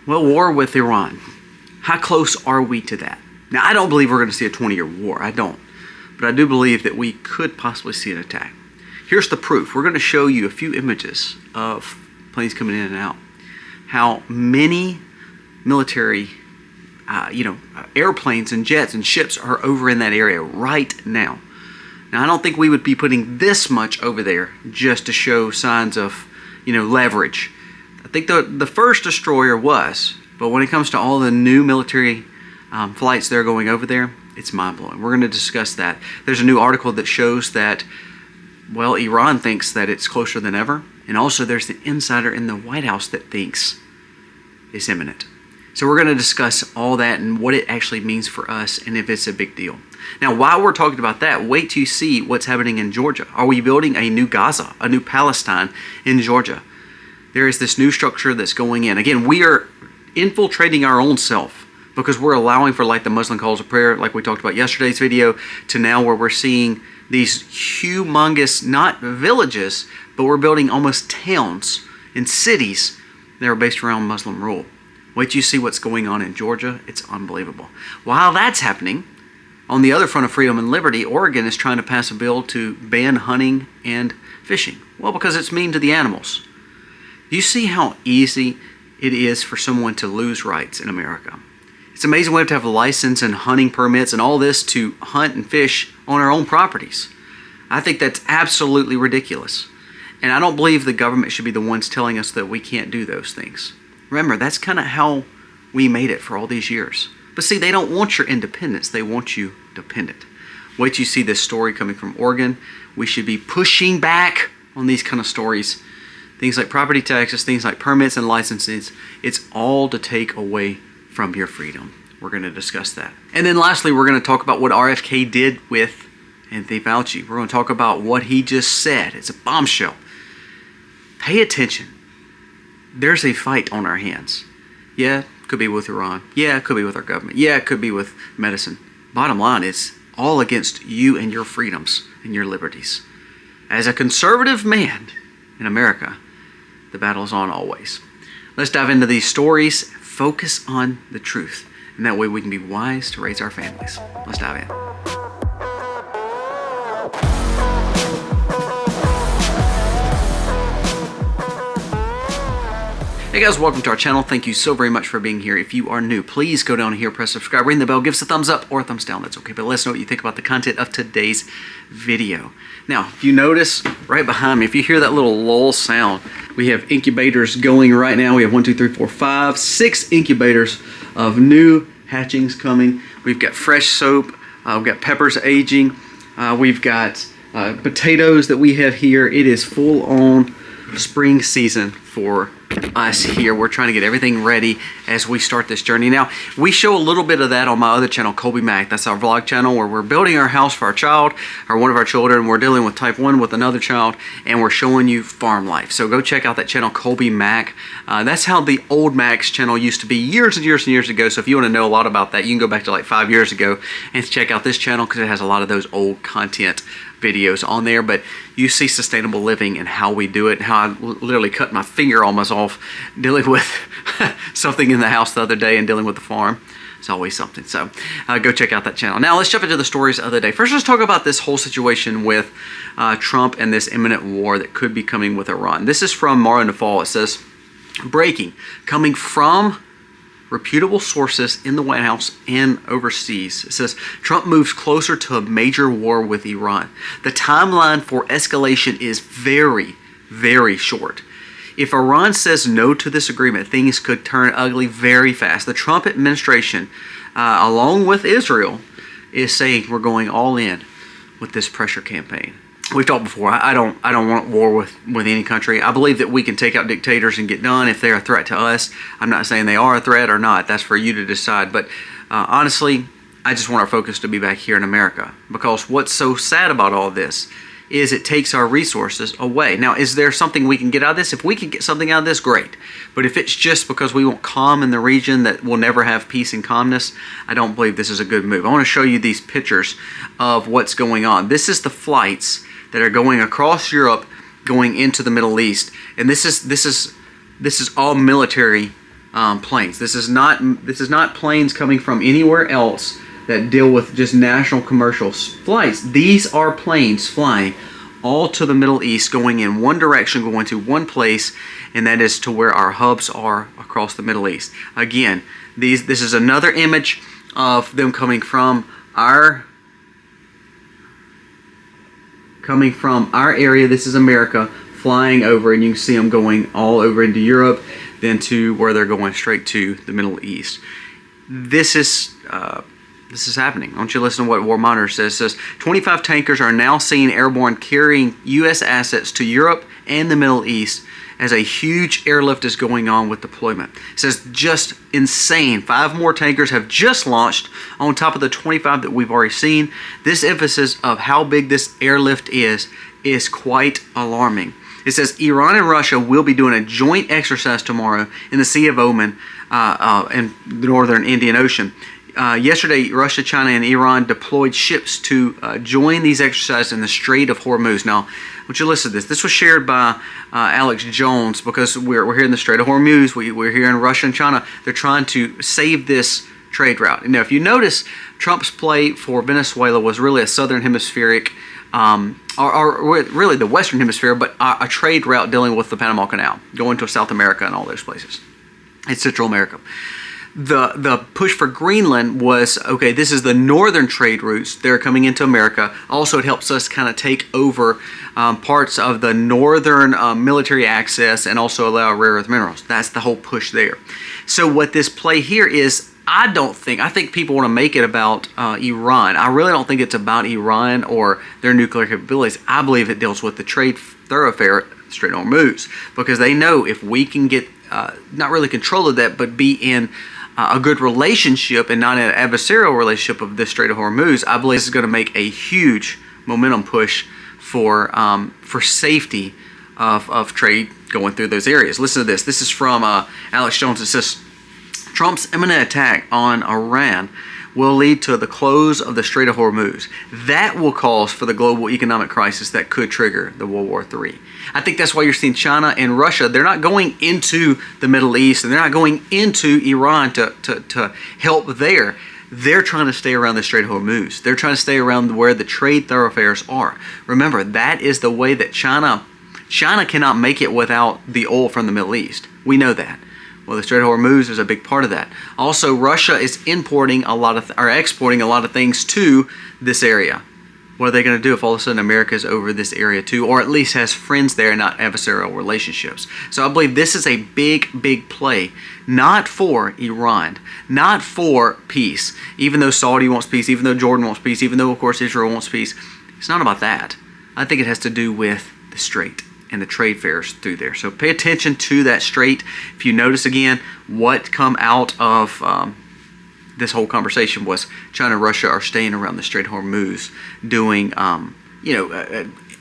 Well, war with Iran. How close are we to that? Now, I don't believe we're going to see a 20-year war. I don't. But I do believe that we could possibly see an attack. Here's the proof. We're going to show you a few images of planes coming in and out. How many military, airplanes and jets and ships are over in that area right now. Now, I don't think we would be putting this much over there just to show signs of, leverage. I think the first destroyer was, but when it comes to all the new military flights that are going over there, it's mind-blowing. We're going to discuss that. There's a new article that shows that, well, Iran thinks that it's closer than ever. And also there's the insider in the White House that thinks it's imminent. So we're going to discuss all that and what it actually means for us and if it's a big deal. Now, while we're talking about that, wait till you see what's happening in Georgia. Are we building a new Gaza, a new Palestine in Georgia? There is this new structure that's going in. Again, we are infiltrating our own self because we're allowing for like the Muslim calls of prayer, like we talked about yesterday's video, to now where we're seeing these humongous, not villages, but we're building almost towns and cities that are based around Muslim rule. Wait till you see what's going on in Georgia. It's unbelievable. While that's happening, on the other front of freedom and liberty, Oregon is trying to pass a bill to ban hunting and fishing. Well, because it's mean to the animals. You see how easy it is for someone to lose rights in America. It's amazing we have to have a license and hunting permits and all this to hunt and fish on our own properties. I think that's absolutely ridiculous. And I don't believe the government should be the ones telling us that we can't do those things. Remember, that's kind of how we made it for all these years. But see, they don't want your independence. They want you dependent. Wait till you see this story coming from Oregon. We should be pushing back on these kind of stories. Things like property taxes, things like permits and licenses. It's all to take away from your freedom. We're going to discuss that. And then lastly, we're going to talk about what RFK did with Anthony Fauci. We're going to talk about what he just said. It's a bombshell. Pay attention. There's a fight on our hands. Yeah, it could be with Iran. Yeah, it could be with our government. Yeah, it could be with medicine. Bottom line is all against you and your freedoms and your liberties. As a conservative man in America, the battle is on always. Let's dive into these stories. Focus on the truth. And that way we can be wise to raise our families. Let's dive in. Hey guys, welcome to our channel. Thank you so very much for being here. If you are new, please go down here, press subscribe, ring the bell, give us a thumbs up or a thumbs down. That's okay, but let us know what you think about the content of today's video. Now, if you notice right behind me, if you hear that little lull sound, we have incubators going right now. We have 1, 2, 3, 4, 5, 6 incubators of new hatchings coming. We've got fresh soap. We've got peppers aging. We've got potatoes that we have here. It is full on spring season for us here. We're trying to get everything ready as we start this journey. Now, we show a little bit of that on my other channel, Colby Mac. That's our vlog channel where we're building our house for our child or one of our children. We're dealing with type 1 with another child and we're showing you farm life. So go check out that channel, Colby Mac. That's how the old Mac's channel used to be years and years and years ago. So if you want to know a lot about that, you can go back to like 5 years ago and check out this channel because it has a lot of those old content videos on there. But you see sustainable living and how we do it, and how I literally cut my finger almost off dealing with something in the house the other day and dealing with the farm. It's always something. So go check out that channel. Now let's jump into the stories of the day. First, let's talk about this whole situation with Trump and this imminent war that could be coming with Iran. This is from Mara Nafal. It says, breaking, coming from reputable sources in the White House and overseas. It says, Trump moves closer to a major war with Iran. The timeline for escalation is very, very short. If Iran says no to this agreement, things could turn ugly very fast. The Trump administration, along with Israel, is saying we're going all in with this pressure campaign. We've talked before. I don't want war with any country. I believe that we can take out dictators and get done if they're a threat to us. I'm not saying they are a threat or not. That's for you to decide. But honestly, I just want our focus to be back here in America, because what's so sad about all this is it takes our resources away. Now, is there something we can get out of this? If we can get something out of this, great. But if it's just because we want calm in the region that we'll never have peace and calmness, I don't believe this is a good move. I want to show you these pictures of what's going on. This is the flights that are going across Europe, going into the Middle East, and this is all military planes. This is not planes coming from anywhere else that deal with just national commercial flights. These are planes flying all to the Middle East, going in one direction, going to one place, and that is to where our hubs are across the Middle East. Again, this is another image of them coming from our area. This is America, flying over, and you can see them going all over into Europe, then to where they're going straight to the Middle East. This is happening. I want you to listen to what War Monitor says. It says 25 tankers are now seen airborne carrying U.S. assets to Europe and the Middle East as a huge airlift is going on with deployment. It says just insane. 5 more tankers have just launched on top of the 25 that we've already seen. This emphasis of how big this airlift is quite alarming. It says Iran and Russia will be doing a joint exercise tomorrow in the Sea of Oman and the northern Indian Ocean. Yesterday, Russia, China, and Iran deployed ships to join these exercises in the Strait of Hormuz. Now, I want you to listen to this. This was shared by Alex Jones, because we're here in the Strait of Hormuz. We're here in Russia and China. They're trying to save this trade route. Now, if you notice, Trump's play for Venezuela was really a southern hemispheric, or really the western hemisphere, but a trade route dealing with the Panama Canal, going to South America and all those places, and Central America. The push for Greenland was, okay, this is the northern trade routes. They're coming into America. Also, it helps us kind of take over parts of the northern military access, and also allow rare earth minerals. That's the whole push there. So what this play here is, I think people want to make it about Iran. I really don't think it's about Iran or their nuclear capabilities. I believe it deals with the trade thoroughfare, Strait of Hormuz, because they know if we can get not really control of that, but be in a good relationship and not an adversarial relationship of this Strait of Hormuz, I believe this is going to make a huge momentum push for safety of trade going through those areas. Listen to this. This is from Alex Jones. It says, Trump's imminent attack on Iran will lead to the close of the Strait of Hormuz. That will cause for the global economic crisis that could trigger the World War III. I think that's why you're seeing China and Russia. They're not going into the Middle East, and they're not going into Iran to help there. They're trying to stay around the Strait of Hormuz. They're trying to stay around where the trade thoroughfares are. Remember, that is the way that China cannot make it without the oil from the Middle East. We know that. Well, the Strait of Hormuz is a big part of that. Also, Russia is exporting a lot of things to this area. What are they going to do if all of a sudden America is over this area too, or at least has friends there and not adversarial relationships? So I believe this is a big, big play, not for Iran, not for peace. Even though Saudi wants peace, even though Jordan wants peace, even though, of course, Israel wants peace, it's not about that. I think it has to do with the strait and the trade fairs through there. So pay attention to that strait. If you notice again, what come out of this whole conversation was China and Russia are staying around the Strait of Hormuz doing,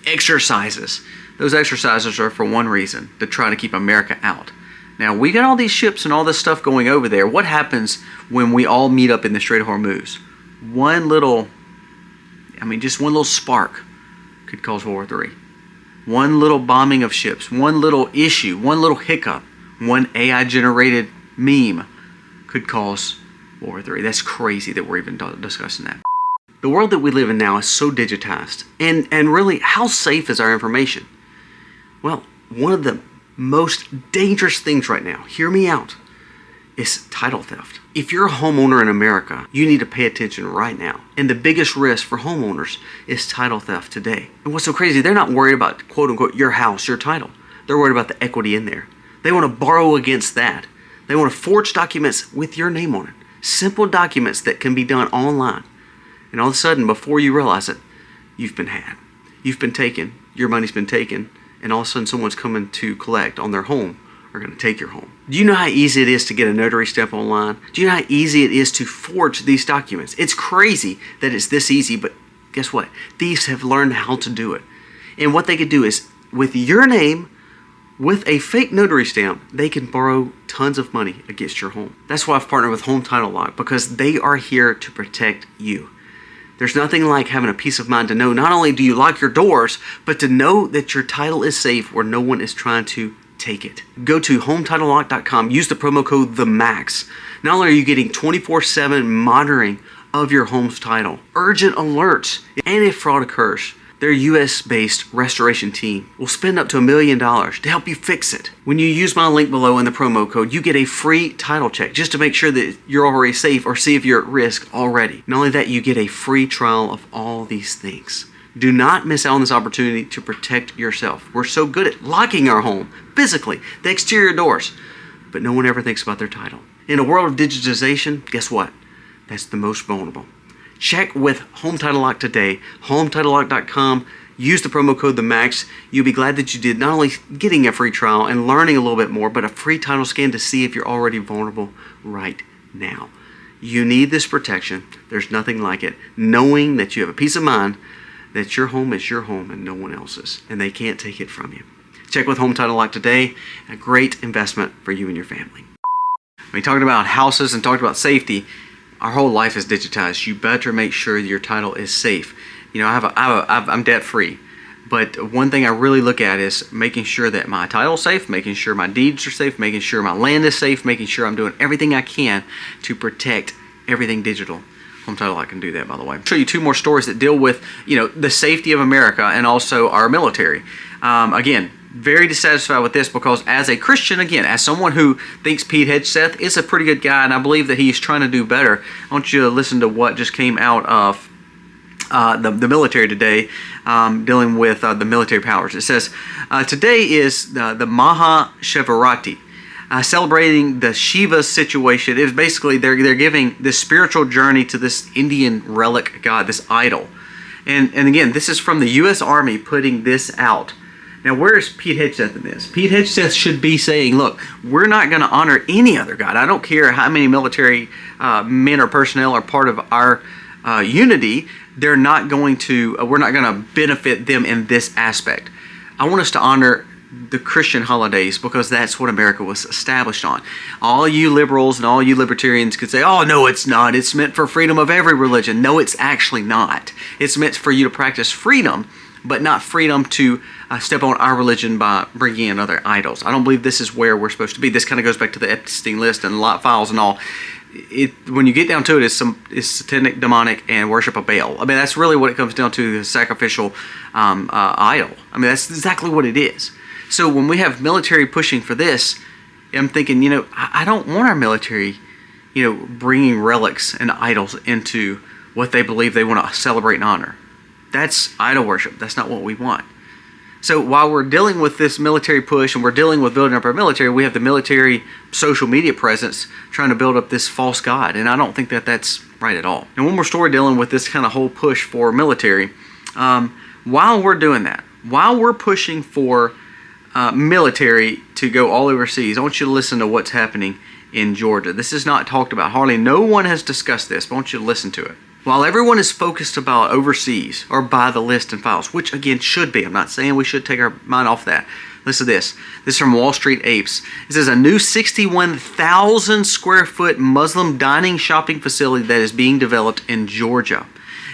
exercises. Those exercises are for one reason, to try to keep America out. Now, we got all these ships and all this stuff going over there. What happens when we all meet up in the Strait of Hormuz? Just one little spark could cause World War III. One little bombing of ships, one little issue, one little hiccup, one AI-generated meme could cause World War III. That's crazy that we're even discussing that. The world that we live in now is so digitized. And really, how safe is our information? Well, one of the most dangerous things right now, hear me out, is title theft. If you're a homeowner in America, you need to pay attention right now. And the biggest risk for homeowners is title theft today. And what's so crazy, they're not worried about, quote unquote, your house, your title. They're worried about the equity in there. They want to borrow against that. They want to forge documents with your name on it. Simple documents that can be done online. And all of a sudden, before you realize it, you've been had. You've been taken. Your money's been taken. And all of a sudden, someone's coming to collect on their home. Are going to take your home. Do you know how easy it is to get a notary stamp online? Do you know how easy it is to forge these documents? It's crazy that it's this easy, but guess what? Thieves have learned how to do it. And what they could do is, with your name, with a fake notary stamp, they can borrow tons of money against your home. That's why I've partnered with Home Title Lock, because they are here to protect you. There's nothing like having a peace of mind to know not only do you lock your doors, but to know that your title is safe where no one is trying to take it. Go to HomeTitleLock.com, use the promo code themacs. Not only are you getting 24/7 monitoring of your home's title, urgent alerts, and if fraud occurs, their US-based restoration team will spend up to $1 million to help you fix it. When you use my link below in the promo code, you get a free title check just to make sure that you're already safe or see if you're at risk already. Not only that, you get a free trial of all these things. Do not miss out on this opportunity to protect yourself. We're so good at locking our home, physically, the exterior doors, but no one ever thinks about their title. In a world of digitization, guess what? That's the most vulnerable. Check with Home Title Lock today, HomeTitleLock.com. Use the promo code themacs. You'll be glad that you did, not only getting a free trial and learning a little bit more, but a free title scan to see if you're already vulnerable right now. You need this protection. There's nothing like it. Knowing that you have a peace of mind that your home is your home and no one else's, and they can't take it from you. Check with Home Title Lock today. A great investment for you and your family. When talking about houses and talking about safety, our whole life is digitized. You better make sure your title is safe. You know, I'm debt free, but one thing I really look at is making sure that my title's safe, making sure my deeds are safe, making sure my land is safe, making sure I'm doing everything I can to protect everything digital. Home Title Lock can do that, by the way. I'll show you two more stories that deal with, the safety of America and also our military. Again, very dissatisfied with this because as a Christian, again, as someone who thinks Pete Hegseth is a pretty good guy and I believe that he's trying to do better, I want you to listen to what just came out of the military today, dealing with the military powers. It says, today is the Maha Shivaratri. Celebrating the Shiva situation. Is basically they're giving this spiritual journey to this Indian relic god, this idol. And again, this is from the U.S. Army putting this out. Now, where is Pete Hegseth in this? Pete Hegseth should be saying, look, we're not going to honor any other god. I don't care how many military men or personnel are part of our unity. We're not going to benefit them in this aspect. I want us to honor the Christian holidays because that's what America was established on. All you liberals and all you libertarians could say, oh, no, it's not. It's meant for freedom of every religion. No, it's actually not. It's meant for you to practice freedom, but not freedom to step on our religion by bringing in other idols. I don't believe this is where we're supposed to be. This kind of goes back to the Epstein list and lot files and all. When you get down to it, it's satanic, demonic, and worship of Baal. I mean, that's really what it comes down to, the sacrificial idol. I mean, that's exactly what it is. So when we have military pushing for this, I'm thinking, I don't want our military, bringing relics and idols into what they believe they want to celebrate and honor. That's idol worship. That's not what we want. So while we're dealing with this military push and we're dealing with building up our military, we have the military social media presence trying to build up this false god. And I don't think that that's right at all. And one more story dealing with this kind of whole push for military. While we're doing that, while we're pushing for military to go all overseas, I want you to listen to what's happening in Georgia. This is not talked about. Hardly no one has discussed this, but I want you to listen to it. While everyone is focused about overseas or by the list and files, which again should be, I'm not saying we should take our mind off that. Listen to this. This is from Wall Street Apes. It says a new 61,000 square foot Muslim dining shopping facility that is being developed in Georgia.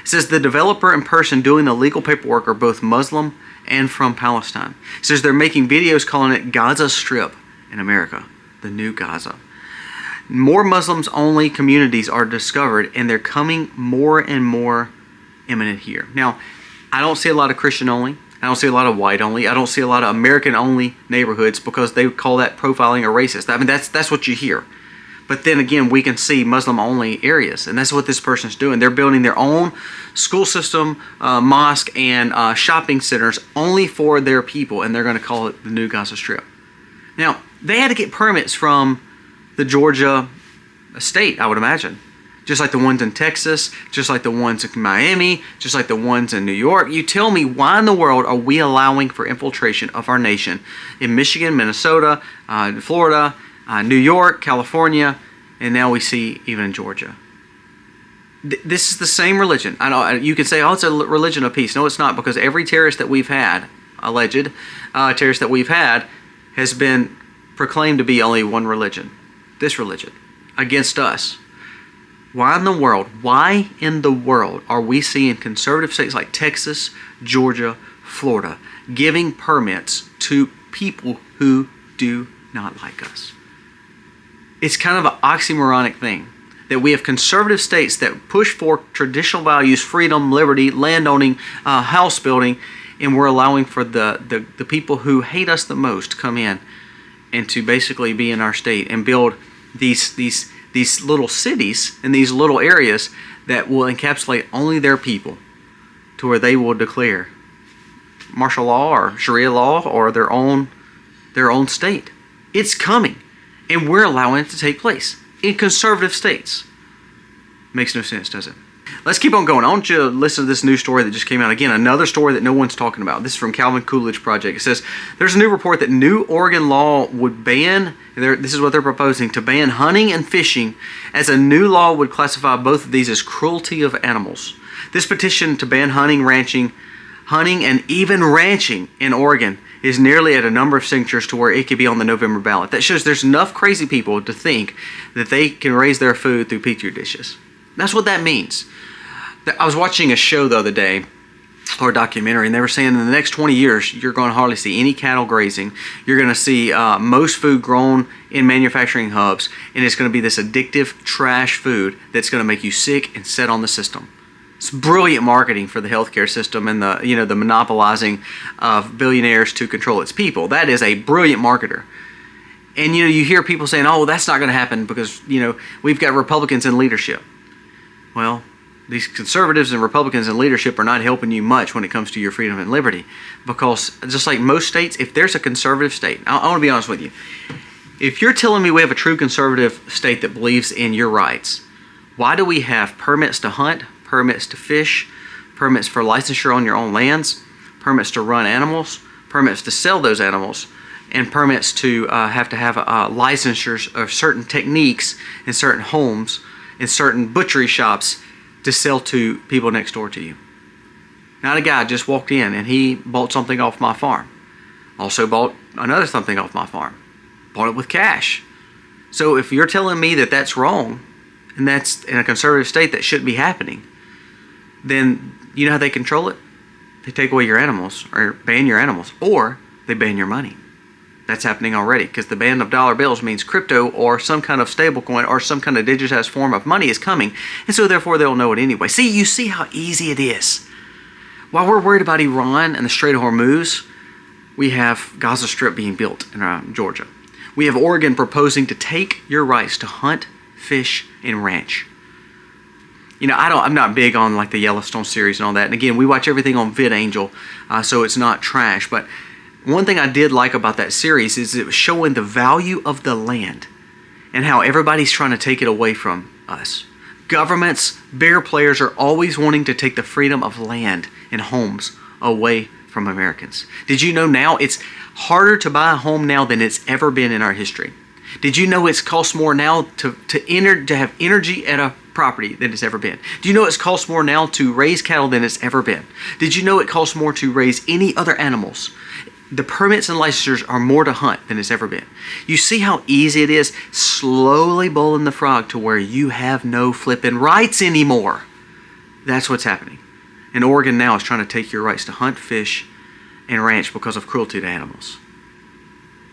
It says the developer and person doing the legal paperwork are both Muslim and from Palestine. It says they're making videos calling it Gaza Strip in America, the new Gaza. More Muslims-only communities are discovered, and they're coming more and more imminent here. Now, I don't see a lot of Christian-only. I don't see a lot of white-only. I don't see a lot of American-only neighborhoods because they call that profiling or racist. I mean, that's what you hear. But then again, we can see Muslim-only areas, and that's what this person's doing. They're building their own school system, mosque, and shopping centers only for their people, and they're going to call it the new Gaza Strip. Now, they had to get permits from the Georgia state, I would imagine. Just like the ones in Texas, just like the ones in Miami, just like the ones in New York. You tell me, why in the world are we allowing for infiltration of our nation in Michigan, Minnesota, Florida, New York, California, and now we see even in Georgia? This is the same religion. I know you can say, oh, it's a religion of peace. No, it's not, because every terrorist that we've had, alleged terrorist that we've had, has been proclaimed to be only one religion. This religion. Against us. Why in the world are we seeing conservative states like Texas, Georgia, Florida giving permits to people who do not like us. It's kind of an oxymoronic thing that we have conservative states that push for traditional values, freedom, liberty, landowning, house building, and we're allowing for the people who hate us the most to come in and to basically be in our state and build these little cities and these little areas that will encapsulate only their people, to where they will declare martial law or Sharia law or their own state. It's coming, and we're allowing it to take place in conservative states. Makes no sense, does it? Let's keep on going. I want you to listen to this new story that just came out. Again, another story that no one's talking about. This is from Calvin Coolidge Project. It says, there's a new report that new Oregon law would ban, this is what they're proposing, to ban hunting and fishing, as a new law would classify both of these as cruelty of animals. This petition to ban hunting, and even ranching in Oregon is nearly at a number of signatures to where it could be on the November ballot. That shows there's enough crazy people to think that they can raise their food through petri dishes. That's what that means. I was watching a show the other day, or a documentary, and they were saying in the next 20 years, you're going to hardly see any cattle grazing. You're going to see most food grown in manufacturing hubs, and it's going to be this addictive trash food that's going to make you sick and set on the system. It's brilliant marketing for the healthcare system and the monopolizing of billionaires to control its people. That is a brilliant marketer. And you hear people saying, "Oh, that's not going to happen because we've got Republicans in leadership." Well, these conservatives and Republicans in leadership are not helping you much when it comes to your freedom and liberty, because just like most states, if there's a conservative state, I want to be honest with you. If you're telling me we have a true conservative state that believes in your rights, why do we have permits to hunt, permits to fish, permits for licensure on your own lands, permits to run animals, permits to sell those animals, and permits to have licensures of certain techniques in certain homes, in certain butchery shops to sell to people next door to you? Not a guy just walked in and he bought something off my farm. Also bought another something off my farm. Bought it with cash. So if you're telling me that that's wrong, and that's in a conservative state that shouldn't be happening, then you know how they control it? They take away your animals, or ban your animals, or they ban your money. That's happening already, because the ban of dollar bills means crypto or some kind of stablecoin or some kind of digitized form of money is coming, and so therefore they'll know it anyway. See, you see how easy it is. While we're worried about Iran and the Strait of Hormuz, we have Gaza Strip being built in Georgia. We have Oregon proposing to take your rights to hunt, fish, and ranch. I'm not big on like the Yellowstone series and all that. And again, we watch everything on VidAngel, so it's not trash. But one thing I did like about that series is it was showing the value of the land and how everybody's trying to take it away from us. Governments, bigger players are always wanting to take the freedom of land and homes away from Americans. Did you know now it's harder to buy a home now than it's ever been in our history? Did you know it's cost more now to have energy at a property than it's ever been? Do you know it's cost more now to raise cattle than it's ever been? Did you know it costs more to raise any other animals? The permits and licensures are more to hunt than it's ever been. You see how easy it is slowly boiling the frog to where you have no flipping rights anymore. That's what's happening. And Oregon now is trying to take your rights to hunt, fish, and ranch because of cruelty to animals.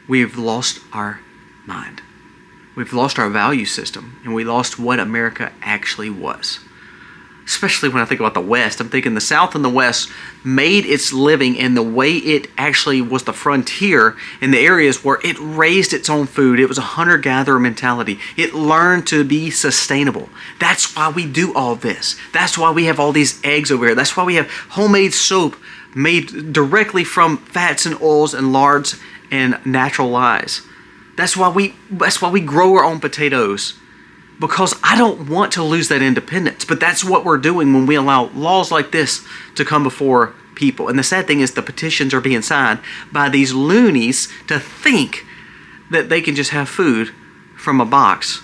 We've lost our mind. We've lost our value system, and we lost what America actually was. Especially when I think about the West, I'm thinking the South and the West made its living in the way it actually was the frontier in the areas where it raised its own food. It was a hunter-gatherer mentality. It learned to be sustainable. That's why we do all this. That's why we have all these eggs over here. That's why we have homemade soap made directly from fats and oils and lards and natural lies. That's why we grow our own potatoes. Because I don't want to lose that independence. But that's what we're doing when we allow laws like this to come before people. And the sad thing is the petitions are being signed by these loonies to think that they can just have food from a box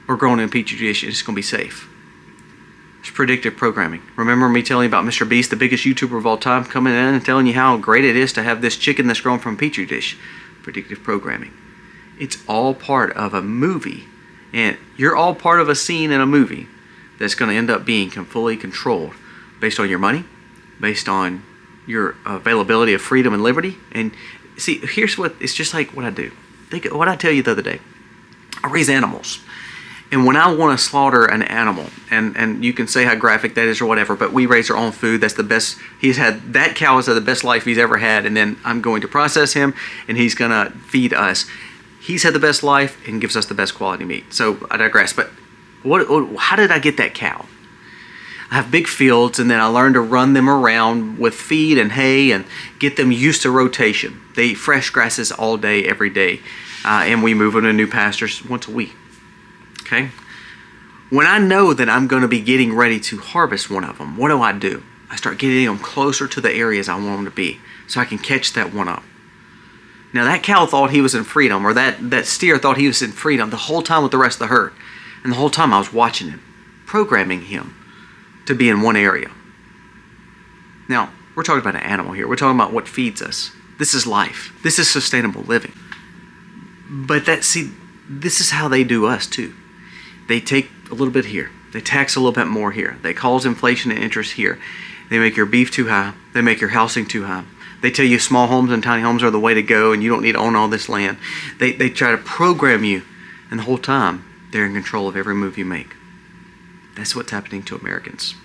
or grown in a petri dish and it's going to be safe. It's predictive programming. Remember me telling you about Mr. Beast, the biggest YouTuber of all time, coming in and telling you how great it is to have this chicken that's grown from a petri dish? Predictive programming. It's all part of a movie. And you're all part of a scene in a movie that's going to end up being fully controlled based on your money, based on your availability of freedom and liberty. And see, here's what, it's just like what I do. Think of what I tell you the other day. I raise animals. And when I want to slaughter an animal, and you can say how graphic that is or whatever, but we raise our own food. That's the best. That cow has had the best life he's ever had, and then I'm going to process him, and he's going to feed us. He's had the best life and gives us the best quality meat. So I digress. But how did I get that cow? I have big fields, and then I learned to run them around with feed and hay and get them used to rotation. They eat fresh grasses all day, every day, and we move them to new pastures once a week. Okay? When I know that I'm going to be getting ready to harvest one of them, what do? I start getting them closer to the areas I want them to be so I can catch that one up. Now that cow thought he was in freedom, or that steer thought he was in freedom the whole time with the rest of the herd. And the whole time I was watching him, programming him to be in one area. Now, we're talking about an animal here. We're talking about what feeds us. This is life. This is sustainable living. But this is how they do us too. They take a little bit here. They tax a little bit more here. They cause inflation and interest here. They make your beef too high. They make your housing too high. They tell you small homes and tiny homes are the way to go and you don't need to own all this land. They try to program you, and the whole time they're in control of every move you make. That's what's happening to Americans.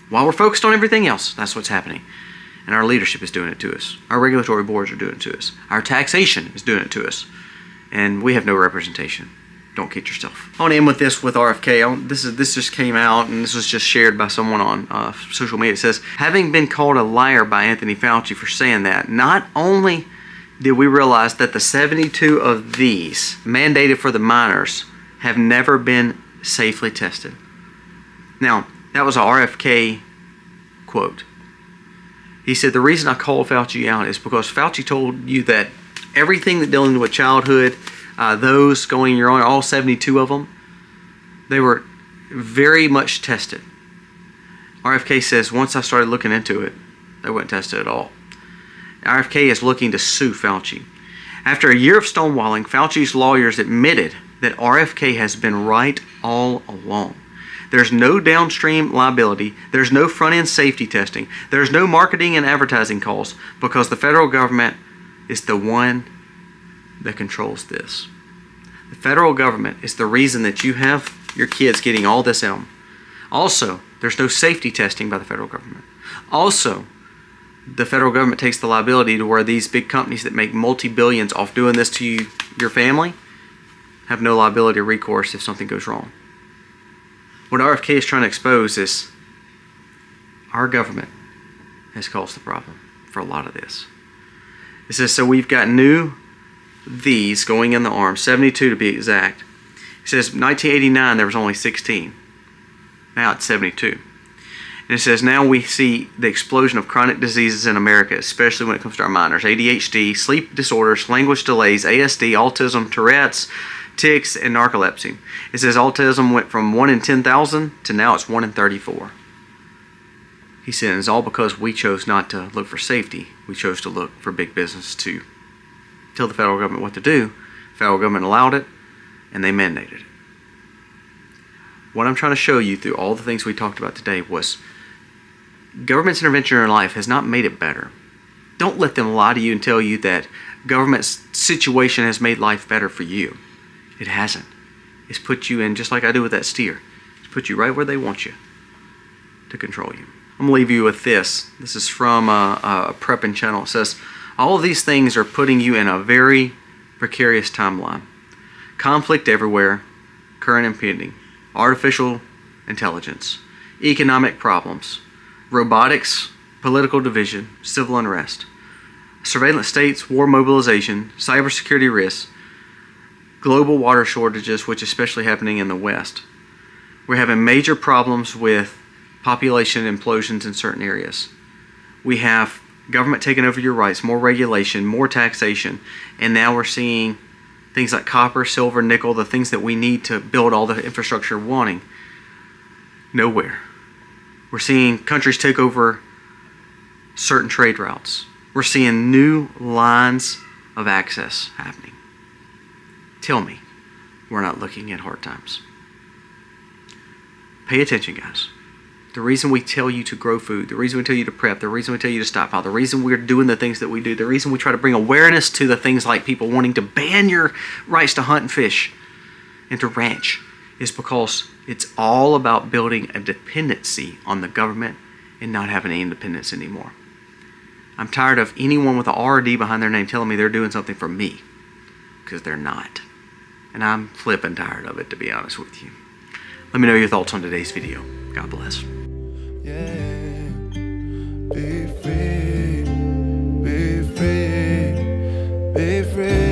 While we're focused on everything else, that's what's happening. And our leadership is doing it to us. Our regulatory boards are doing it to us. Our taxation is doing it to us. And we have no representation. Don't kid yourself. I want to end with this with RFK. This just came out, and this was just shared by someone on social media. It says, having been called a liar by Anthony Fauci for saying that, not only did we realize that the 72 of these mandated for the minors have never been safely tested. Now, that was a RFK quote. He said, the reason I called Fauci out is because Fauci told you that everything that dealing with childhood, those going your own, all 72 of them, they were very much tested. RFK says once I started looking into it, they weren't tested at all. RFK is looking to sue Fauci. After a year of stonewalling, Fauci's lawyers admitted that RFK has been right all along. There's no downstream liability. There's no front-end safety testing. There's no marketing and advertising costs because the federal government is the one that controls this. The federal government is the reason that you have your kids getting all this in them. Also, there's no safety testing by the federal government. Also, the federal government takes the liability to where these big companies that make multi-billions off doing this to you, your family, have no liability or recourse if something goes wrong. What RFK is trying to expose is our government has caused the problem for a lot of this. It says, so we've got these going in the arm, 72 to be exact. It says 1989 there was only 16. Now it's 72. And it says now we see the explosion of chronic diseases in America, especially when it comes to our minors. ADHD, sleep disorders, language delays, ASD, autism, Tourette's, tics, and narcolepsy. It says autism went from 1 in 10,000 to now it's 1 in 34. He said it's all because we chose not to look for safety. We chose to look for big business to tell the federal government what to do. The federal government allowed it, and they mandated it. What I'm trying to show you through all the things we talked about today was government's intervention in your life has not made it better. Don't let them lie to you and tell you that government's situation has made life better for you. It hasn't. It's put you in, just like I do with that steer. It's put you right where they want you to control you. I'm going to leave you with this. This is from a prepping channel. It says, all of these things are putting you in a very precarious timeline. Conflict everywhere, current and pending, artificial intelligence, economic problems, robotics, political division, civil unrest, surveillance states, war mobilization, cybersecurity risks, global water shortages, which is especially happening in the West. We're having major problems with population implosions in certain areas. We have government taking over your rights, more regulation, more taxation, and now we're seeing things like copper, silver, nickel, the things that we need to build all the infrastructure we're wanting. Nowhere. We're seeing countries take over certain trade routes. We're seeing new lines of access happening. Tell me we're not looking at hard times. Pay attention, guys. The reason we tell you to grow food, the reason we tell you to prep, the reason we tell you to stockpile, the reason we're doing the things that we do, the reason we try to bring awareness to the things like people wanting to ban your rights to hunt and fish and to ranch is because it's all about building a dependency on the government and not having any independence anymore. I'm tired of anyone with an RD behind their name telling me they're doing something for me, because they're not. And I'm flipping tired of it, to be honest with you. Let me know your thoughts on today's video. God bless. Yeah, be free, be free, be free.